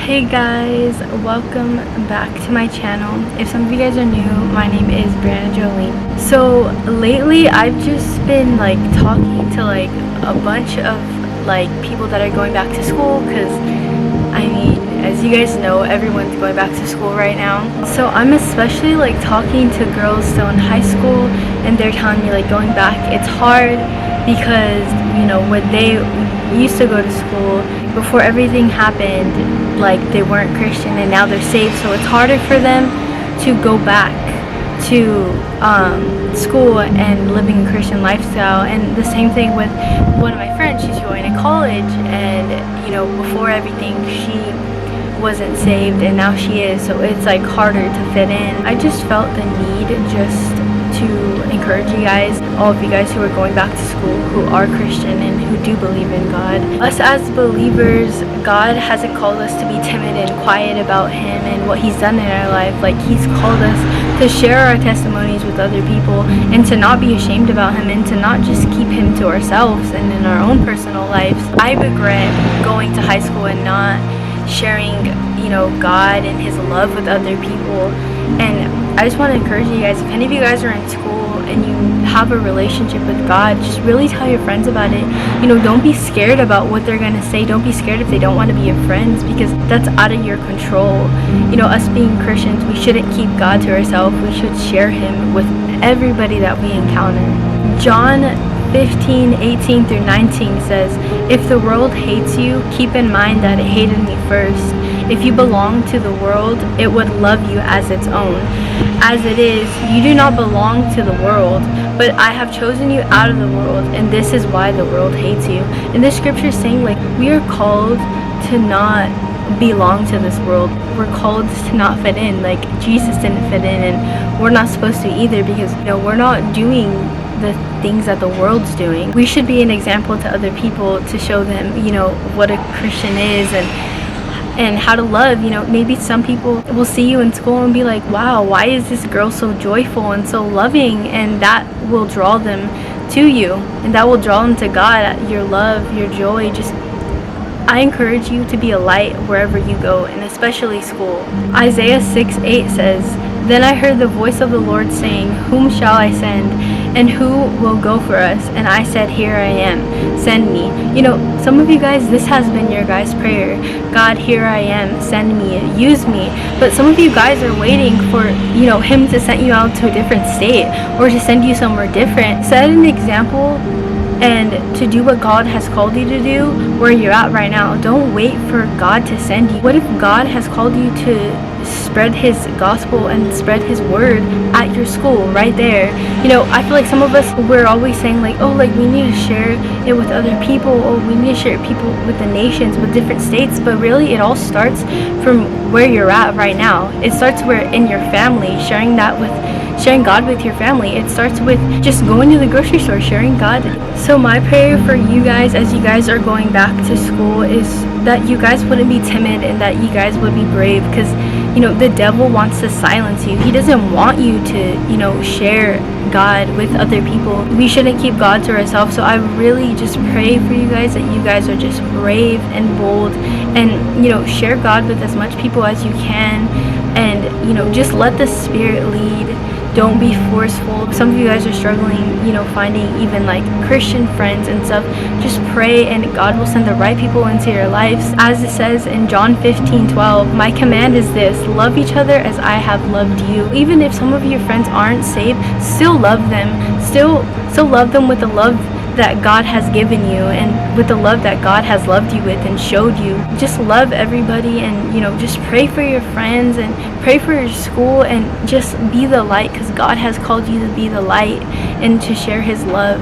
Hey guys, welcome back to my channel. If some of you guys are new, my name is Brianna Jolene. So lately I've just been talking to a bunch of people that are going back to school, because as you guys know, everyone's going back to school right now. So I'm especially talking to girls still in high school, and they're telling me going back, it's hard because when they used to go to school before everything happened, they weren't Christian, and now they're saved, so it's harder for them to go back to school and living a Christian lifestyle. And the same thing with one of my friends. She's going to college, and before everything she wasn't saved, and now she is, so it's harder to fit in. I just felt the need just to encourage you guys, all of you guys who are going back to school, who are Christian and who do believe in God. Us as believers, God hasn't called us to be timid and quiet about Him and what He's done in our life. He's called us to share our testimonies with other people, and to not be ashamed about Him, and to not just keep Him to ourselves and in our own personal lives. I regret going to high school and not sharing God and His love with other people. And I just want to encourage you guys, if any of you guys are in school and you have a relationship with God, just really tell your friends about it. Don't be scared about what they're gonna say. Don't be scared if they don't want to be your friends, because that's out of your control. Us being Christians, we shouldn't keep God to ourselves. We should share Him with everybody that we encounter. John 15:18 through 19 says, "If the world hates you, keep in mind that it hated me first. If you belong to the world, it would love you as its own. As it is, you do not belong to the world, but I have chosen you out of the world, and this is why the world hates you." And this scripture is saying we are called to not belong to this world. We're called to not fit in. Jesus didn't fit in, and we're not supposed to either, because we're not doing the things that the world's doing. We should be an example to other people, to show them what a Christian is, and how to love. Maybe some people will see you in school and be like, wow, why is this girl so joyful and so loving? And that will draw them to you, and that will draw them to God, your love, your joy. I encourage you to be a light wherever you go, and especially school. Isaiah 6:8 says, "Then I heard the voice of the Lord saying, Whom shall I send? And who will go for us? And I said, Here I am, send me." Some of you guys, this has been your guys' prayer. God, here I am, send me, use me. But some of you guys are waiting for, Him to send you out to a different state, or to send you somewhere different. Set an example and to do what God has called you to do where you're at right now. Don't wait for God to send you. What if God has called you to spread His gospel and spread His word at your school right there? I feel like some of us, we're always saying we need to share it with other people, or we need to share it people with the nations, with different states. But really, it all starts from where you're at right now. It starts in your family, sharing God with your family. It starts with just going to the grocery store, sharing God. So my prayer for you guys, as you guys are going back to school, is that you guys wouldn't be timid, and that you guys would be brave, because the devil wants to silence you. He doesn't want you to share God with other people. We shouldn't keep God to ourselves. So I really just pray for you guys, that you guys are just brave and bold, and share God with as much people as you can, and just let the Spirit lead. Don't be forceful. Some of you guys are struggling, finding even Christian friends and stuff. Just pray, and God will send the right people into your lives. As it says in John 15:12, "My command is this, love each other as I have loved you." Even if some of your friends aren't saved, still love them. Still love them with the love that God has given you, and with the love that God has loved you with and showed you. Just love everybody, and just pray for your friends, and pray for your school, and just be the light, because God has called you to be the light and to share His love.